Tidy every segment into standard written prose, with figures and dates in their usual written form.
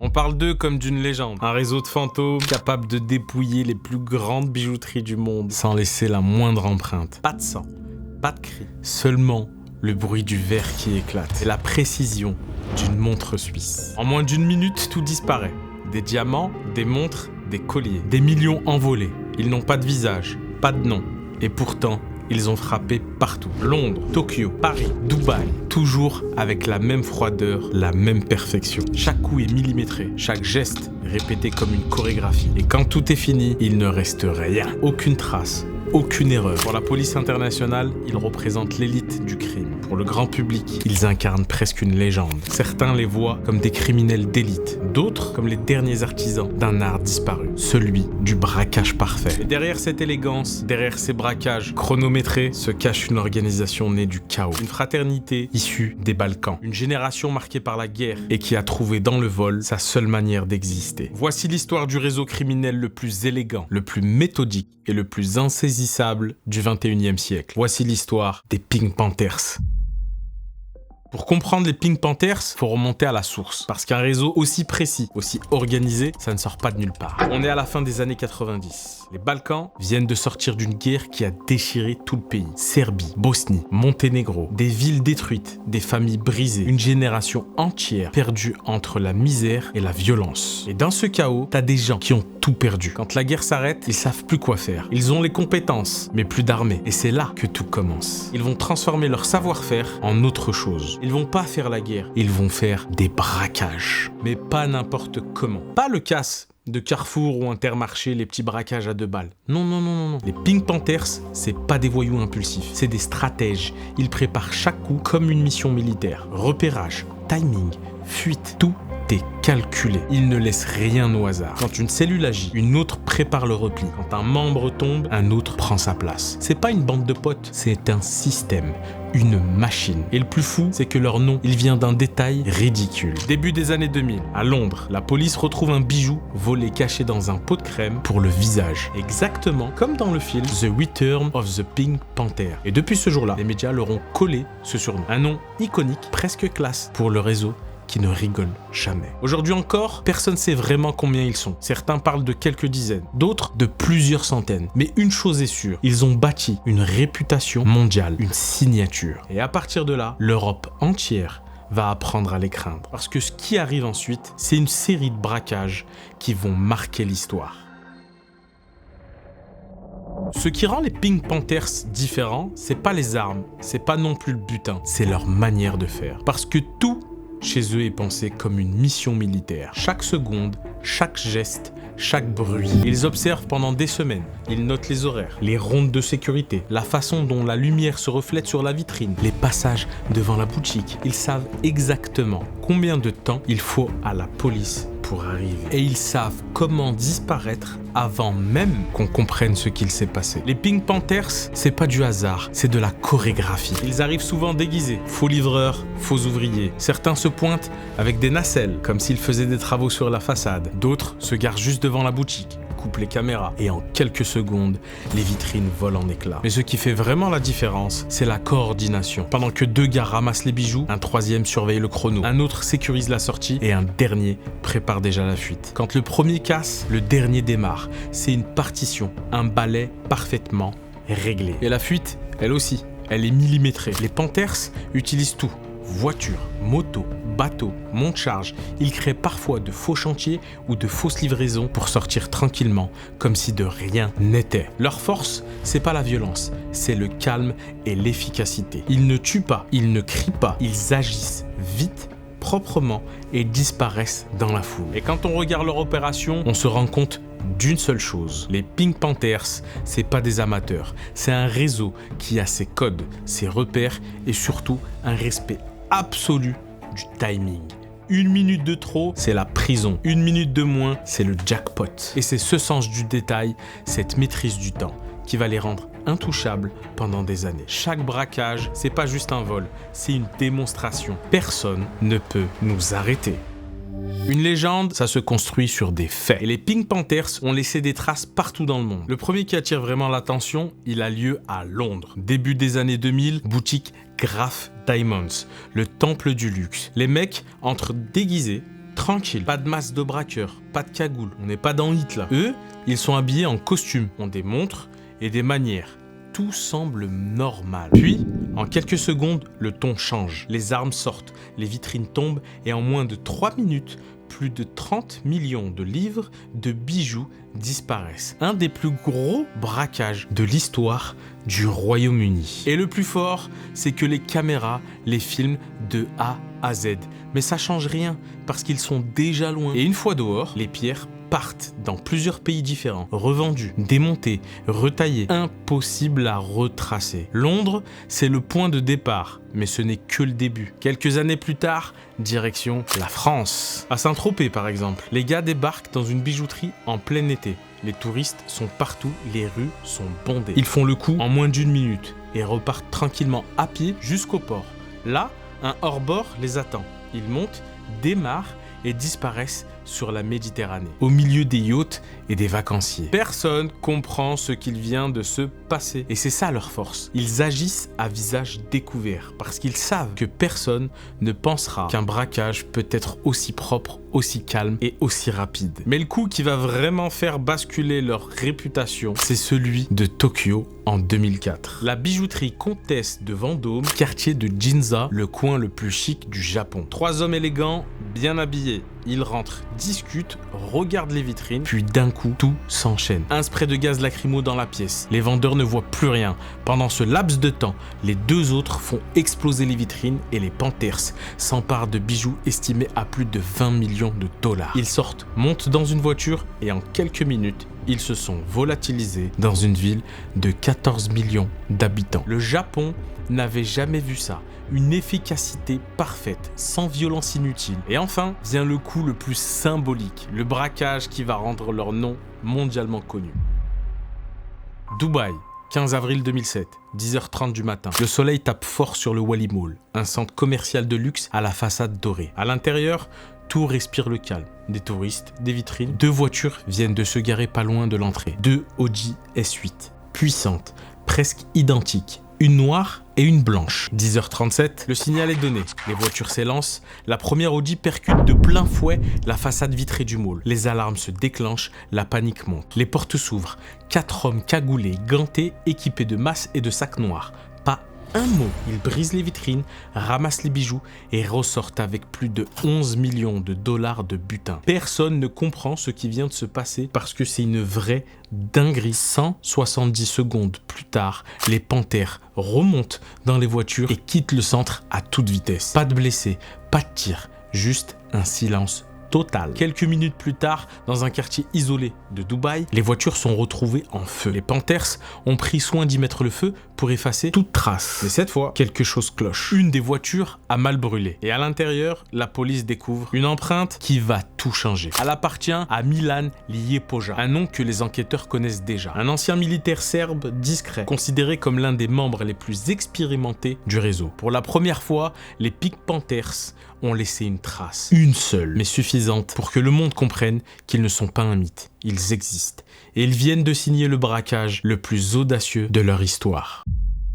On parle d'eux comme d'une légende. Un réseau de fantômes capable de dépouiller les plus grandes bijouteries du monde sans laisser la moindre empreinte. Pas de sang, pas de cri, seulement le bruit du verre qui éclate et la précision d'une montre suisse. En moins d'une minute, tout disparaît. Des diamants, des montres, des colliers. Des millions envolés. Ils n'ont pas de visage, pas de nom. Et pourtant, ils ont frappé partout. Londres, Tokyo, Paris, Dubaï. Toujours avec la même froideur, la même perfection. Chaque coup est millimétré, chaque geste répété comme une chorégraphie. Et quand tout est fini, il ne reste rien. Aucune trace. Aucune erreur. Pour la police internationale, ils représentent l'élite du crime. Pour le grand public, ils incarnent presque une légende. Certains les voient comme des criminels d'élite, d'autres comme les derniers artisans d'un art disparu, celui du braquage parfait. Et derrière cette élégance, derrière ces braquages chronométrés, se cache une organisation née du chaos. Une fraternité issue des Balkans. Une génération marquée par la guerre et qui a trouvé dans le vol sa seule manière d'exister. Voici l'histoire du réseau criminel le plus élégant, le plus méthodique et le plus insaisissable du 21e siècle. Voici l'histoire des Pink Panthers. Pour comprendre les Pink Panthers, faut remonter à la source. Parce qu'un réseau aussi précis, aussi organisé, ça ne sort pas de nulle part. On est à la fin des années 90. Les Balkans viennent de sortir d'une guerre qui a déchiré tout le pays. Serbie, Bosnie, Monténégro, des villes détruites, des familles brisées, une génération entière perdue entre la misère et la violence. Et dans ce chaos, t'as des gens qui ont tout perdu. Quand la guerre s'arrête, ils savent plus quoi faire. Ils ont les compétences, mais plus d'armée. Et c'est là que tout commence. Ils vont transformer leur savoir-faire en autre chose. Ils vont pas faire la guerre, ils vont faire des braquages. Mais pas n'importe comment. Pas le casse de Carrefour ou Intermarché, les petits braquages à 2 balles. Non, non, non, non, non. Les Pink Panthers, c'est pas des voyous impulsifs, c'est des stratèges. Ils préparent chaque coup comme une mission militaire. Repérage, timing, fuite, tout est calculé. Ils ne laissent rien au hasard. Quand une cellule agit, une autre prépare le repli. Quand un membre tombe, un autre prend sa place. C'est pas une bande de potes, c'est un système. Une machine. Et le plus fou, c'est que leur nom, il vient d'un détail ridicule. Début des années 2000, à Londres, la police retrouve un bijou volé caché dans un pot de crème pour le visage. Exactement comme dans le film The Return of the Pink Panther. Et depuis ce jour-là, les médias leur ont collé ce surnom. Un nom iconique, presque classe, pour le réseau qui ne rigole jamais. Aujourd'hui encore, personne ne sait vraiment combien ils sont. Certains parlent de quelques dizaines, d'autres de plusieurs centaines. Mais une chose est sûre, ils ont bâti une réputation mondiale, une signature. Et à partir de là, l'Europe entière va apprendre à les craindre. Parce que ce qui arrive ensuite, c'est une série de braquages qui vont marquer l'histoire. Ce qui rend les Pink Panthers différents, c'est pas les armes, c'est pas non plus le butin, c'est leur manière de faire. Parce que tout chez eux est pensé comme une mission militaire. Chaque seconde, chaque geste, chaque bruit. Ils observent pendant des semaines. Ils notent les horaires, les rondes de sécurité, la façon dont la lumière se reflète sur la vitrine, les passages devant la boutique. Ils savent exactement combien de temps il faut à la police pour arriver. Et ils savent comment disparaître avant même qu'on comprenne ce qu'il s'est passé. Les Pink Panthers, c'est pas du hasard, c'est de la chorégraphie. Ils arrivent souvent déguisés, faux livreurs, faux ouvriers. Certains se pointent avec des nacelles, comme s'ils faisaient des travaux sur la façade. D'autres se garent juste devant la boutique, coupent les caméras et en quelques secondes, les vitrines volent en éclats. Mais ce qui fait vraiment la différence, c'est la coordination. Pendant que 2 gars ramassent les bijoux, un 3e surveille le chrono, un autre sécurise la sortie et un dernier prépare déjà la fuite. Quand le premier casse, le dernier démarre. C'est une partition, un ballet parfaitement réglé. Et la fuite, elle aussi, elle est millimétrée. Les Panthers utilisent tout. Voitures, motos, bateaux, monte-charge. Ils créent parfois de faux chantiers ou de fausses livraisons pour sortir tranquillement, comme si de rien n'était. Leur force, c'est pas la violence, c'est le calme et l'efficacité. Ils ne tuent pas, ils ne crient pas, ils agissent vite, proprement et disparaissent dans la foule. Et quand on regarde leur opération, on se rend compte d'une seule chose. Les Pink Panthers, c'est pas des amateurs, c'est un réseau qui a ses codes, ses repères et surtout un respect absolu du timing. 1 minute de trop, c'est la prison. 1 minute de moins, c'est le jackpot. Et c'est ce sens du détail, cette maîtrise du temps, qui va les rendre intouchables pendant des années. Chaque braquage, c'est pas juste un vol, c'est une démonstration. Personne ne peut nous arrêter. Une légende, ça se construit sur des faits. Et les Pink Panthers ont laissé des traces partout dans le monde. Le premier qui attire vraiment l'attention, il a lieu à Londres. Début des années 2000, boutique Graf Diamonds, le temple du luxe. Les mecs entrent déguisés, tranquille, pas de masse de braqueurs, pas de cagoule, on n'est pas dans Hit là. Eux, ils sont habillés en costume, ont des montres et des manières. Tout semble normal. Puis, en quelques secondes, le ton change. Les armes sortent, les vitrines tombent et en moins de 3 minutes, plus de 30 millions de livres de bijoux disparaissent. Un des plus gros braquages de l'histoire du Royaume-Uni. Et le plus fort, c'est que les caméras les filment de A à Z. Mais ça change rien parce qu'ils sont déjà loin. Et une fois dehors, les pierres partent dans plusieurs pays différents, revendues, démontées, retaillées, impossible à retracer. Londres, c'est le point de départ, mais ce n'est que le début. Quelques années plus tard, direction la France. À Saint-Tropez par exemple, les gars débarquent dans une bijouterie en plein été. Les touristes sont partout, les rues sont bondées. Ils font le coup en moins d'1 minute et repartent tranquillement à pied jusqu'au port. Là, un hors-bord les attend. Ils montent, démarrent et disparaissent sur la Méditerranée, au milieu des yachts et des vacanciers. Personne comprend ce qu'il vient de se passer. Et c'est ça leur force. Ils agissent à visage découvert, parce qu'ils savent que personne ne pensera qu'un braquage peut être aussi propre, aussi calme et aussi rapide. Mais le coup qui va vraiment faire basculer leur réputation, c'est celui de Tokyo en 2004. La bijouterie Comtesse de Vendôme, quartier de Ginza, le coin le plus chic du Japon. 3 hommes élégants, bien habillés. Ils rentrent, discutent, regardent les vitrines, puis d'un coup, tout s'enchaîne. Un spray de gaz lacrymo dans la pièce. Les vendeurs ne voient plus rien. Pendant ce laps de temps, les 2 autres font exploser les vitrines et les Panthers s'emparent de bijoux estimés à plus de 20 millions de dollars. Ils sortent, montent dans une voiture et en quelques minutes, ils se sont volatilisés dans une ville de 14 millions d'habitants. Le Japon n'avait jamais vu ça. Une efficacité parfaite, sans violence inutile. Et enfin, vient le coup le plus symbolique, le braquage qui va rendre leur nom mondialement connu. Dubaï, 15 avril 2007, 10h30 du matin. Le soleil tape fort sur le Wally Mall, un centre commercial de luxe à la façade dorée. À l'intérieur, tout respire le calme. Des touristes, des vitrines. 2 voitures viennent de se garer pas loin de l'entrée. 2 Audi S8, puissantes, presque identiques. Une noire et une blanche. 10h37, le signal est donné. Les voitures s'élancent. La première Audi percute de plein fouet la façade vitrée du mall. Les alarmes se déclenchent, la panique monte. Les portes s'ouvrent. 4 hommes cagoulés, gantés, équipés de masses et de sacs noirs. Pas un mot. Ils brisent les vitrines, ramassent les bijoux et ressortent avec plus de 11 millions de dollars de butin. Personne ne comprend ce qui vient de se passer parce que c'est une vraie dinguerie. 170 secondes plus tard, les Panthers remontent dans les voitures et quittent le centre à toute vitesse. Pas de blessés, pas de tirs, juste un silence total. Quelques minutes plus tard, dans un quartier isolé de Dubaï, les voitures sont retrouvées en feu. Les Panthers ont pris soin d'y mettre le feu pour effacer toute trace. Mais cette fois, quelque chose cloche. Une des voitures a mal brûlé. Et à l'intérieur, la police découvre une empreinte qui va tout changer. Elle appartient à Milan Ljepoja, un nom que les enquêteurs connaissent déjà. Un ancien militaire serbe discret, considéré comme l'un des membres les plus expérimentés du réseau. Pour la première fois, les Pink Panthers ont laissé une trace. Une seule, mais suffisante pour que le monde comprenne qu'ils ne sont pas un mythe. Ils existent. Et ils viennent de signer le braquage le plus audacieux de leur histoire.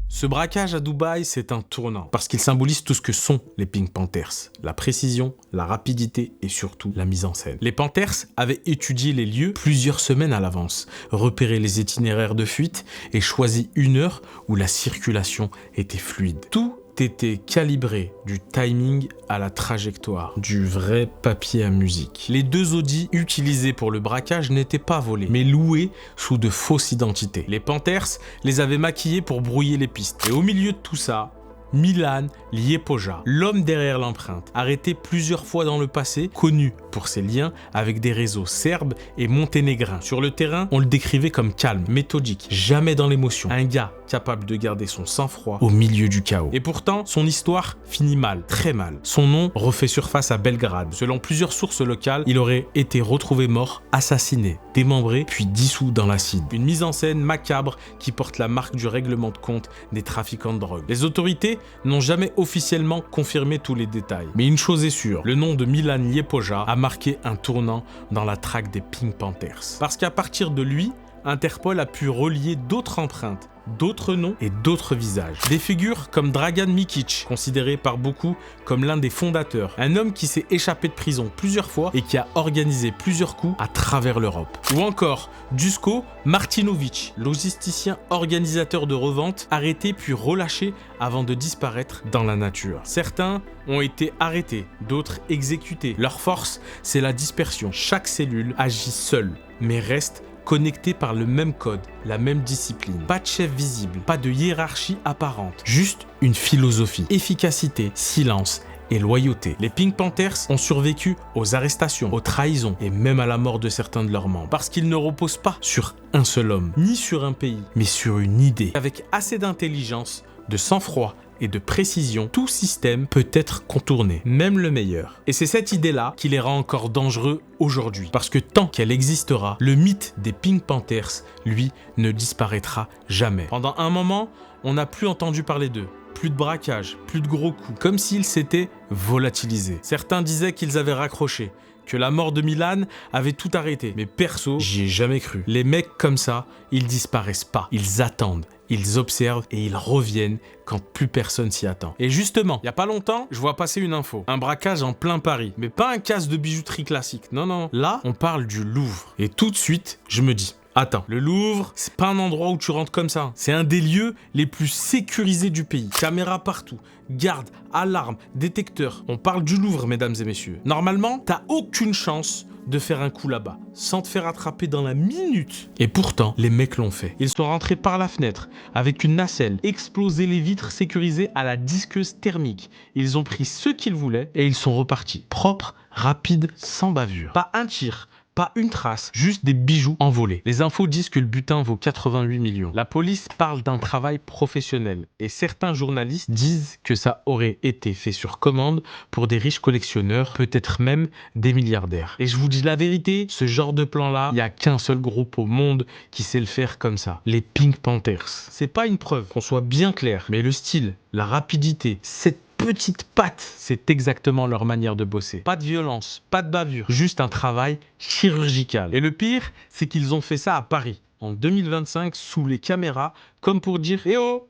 Ce braquage à Dubaï, c'est un tournant, parce qu'il symbolise tout ce que sont les Pink Panthers. La précision, la rapidité et surtout la mise en scène. Les Panthers avaient étudié les lieux plusieurs semaines à l'avance, repéré les itinéraires de fuite et choisi une heure où la circulation était fluide. Tout était calibré du timing à la trajectoire, du vrai papier à musique. Les 2 Audi utilisés pour le braquage n'étaient pas volés, mais loués sous de fausses identités. Les Panthers les avaient maquillés pour brouiller les pistes. Et au milieu de tout ça, Milan Ljepoja, l'homme derrière l'empreinte, arrêté plusieurs fois dans le passé, connu pour ses liens avec des réseaux serbes et monténégrins. Sur le terrain, on le décrivait comme calme, méthodique, jamais dans l'émotion. Un gars capable de garder son sang-froid au milieu du chaos. Et pourtant, son histoire finit mal, très mal. Son nom refait surface à Belgrade. Selon plusieurs sources locales, il aurait été retrouvé mort, assassiné, démembré, puis dissous dans l'acide. Une mise en scène macabre qui porte la marque du règlement de compte des trafiquants de drogue. Les autorités n'ont jamais officiellement confirmé tous les détails. Mais une chose est sûre, le nom de Milan Ljepoja a marqué un tournant dans la traque des Pink Panthers. Parce qu'à partir de lui, Interpol a pu relier d'autres empreintes, d'autres noms et d'autres visages. Des figures comme Dragan Mikic, considéré par beaucoup comme l'un des fondateurs, un homme qui s'est échappé de prison plusieurs fois et qui a organisé plusieurs coups à travers l'Europe. Ou encore Duško Martinović, logisticien organisateur de revente, arrêté puis relâché avant de disparaître dans la nature. Certains ont été arrêtés, d'autres exécutés. Leur force, c'est la dispersion. Chaque cellule agit seule, mais reste connectés par le même code, la même discipline. Pas de chef visible, pas de hiérarchie apparente, juste une philosophie. Efficacité, silence et loyauté. Les Pink Panthers ont survécu aux arrestations, aux trahisons et même à la mort de certains de leurs membres. Parce qu'ils ne reposent pas sur un seul homme, ni sur un pays, mais sur une idée. Avec assez d'intelligence, de sang-froid et de précision, tout système peut être contourné, même le meilleur. Et c'est cette idée-là qui les rend encore dangereux aujourd'hui. Parce que tant qu'elle existera, le mythe des Pink Panthers, lui, ne disparaîtra jamais. Pendant un moment, on n'a plus entendu parler d'eux. Plus de braquage, plus de gros coups, comme s'ils s'étaient volatilisés. Certains disaient qu'ils avaient raccroché, que la mort de Milan avait tout arrêté. Mais perso, j'y ai jamais cru. Les mecs comme ça, ils disparaissent pas. Ils attendent, ils observent et ils reviennent quand plus personne s'y attend. Et justement, il y a pas longtemps, je vois passer une info. Un braquage en plein Paris. Mais pas un casse de bijouterie classique. Non, non. Là, on parle du Louvre. Et tout de suite, je me dis... Attends, le Louvre, c'est pas un endroit où tu rentres comme ça. C'est un des lieux les plus sécurisés du pays. Caméras partout, gardes, alarmes, détecteurs. On parle du Louvre, mesdames et messieurs. Normalement, t'as aucune chance de faire un coup là-bas, sans te faire attraper dans la minute. Et pourtant, les mecs l'ont fait. Ils sont rentrés par la fenêtre, avec une nacelle, explosé les vitres sécurisées à la disqueuse thermique. Ils ont pris ce qu'ils voulaient et ils sont repartis. Propre, rapide, sans bavure. Pas un tir. Pas une trace, juste des bijoux envolés. Les infos disent que le butin vaut 88 millions. La police parle d'un travail professionnel et certains journalistes disent que ça aurait été fait sur commande pour des riches collectionneurs, peut-être même des milliardaires. Et je vous dis la vérité, ce genre de plan-là, il n'y a qu'un seul groupe au monde qui sait le faire comme ça. Les Pink Panthers. C'est pas une preuve, qu'on soit bien clair, mais le style, la rapidité, cette petite patte, c'est exactement leur manière de bosser. Pas de violence, pas de bavure, juste un travail chirurgical. Et le pire, c'est qu'ils ont fait ça à Paris, en 2025, sous les caméras, comme pour dire « Eh oh,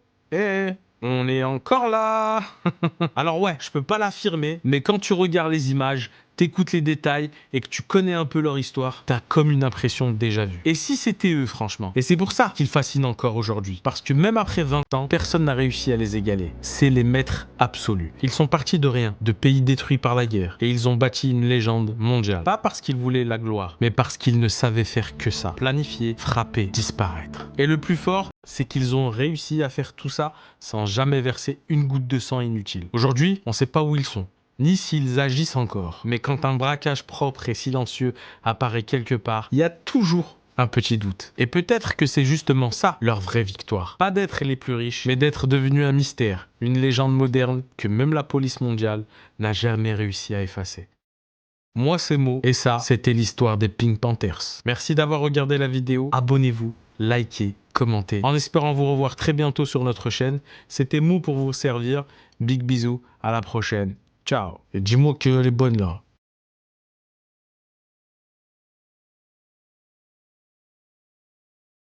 on est encore là !» Alors ouais, je peux pas l'affirmer, mais quand tu regardes les images, t'écoutes les détails et que tu connais un peu leur histoire, t'as comme une impression de déjà vu. Et si c'était eux, franchement? Et c'est pour ça qu'ils fascinent encore aujourd'hui. Parce que même après 20 ans, personne n'a réussi à les égaler. C'est les maîtres absolus. Ils sont partis de rien, de pays détruits par la guerre. Et ils ont bâti une légende mondiale. Pas parce qu'ils voulaient la gloire, mais parce qu'ils ne savaient faire que ça. Planifier, frapper, disparaître. Et le plus fort, c'est qu'ils ont réussi à faire tout ça sans jamais verser une goutte de sang inutile. Aujourd'hui, on sait pas où ils sont, ni s'ils agissent encore. Mais quand un braquage propre et silencieux apparaît quelque part, il y a toujours un petit doute. Et peut-être que c'est justement ça, leur vraie victoire. Pas d'être les plus riches, mais d'être devenus un mystère, une légende moderne que même la police mondiale n'a jamais réussi à effacer. Moi, c'est Mo, et ça, c'était l'histoire des Pink Panthers. Merci d'avoir regardé la vidéo, abonnez-vous, likez, commentez. En espérant vous revoir très bientôt sur notre chaîne, c'était Mo pour vous servir. Big bisous, à la prochaine. Ciao. Et dis-moi qu'elle est bonne là.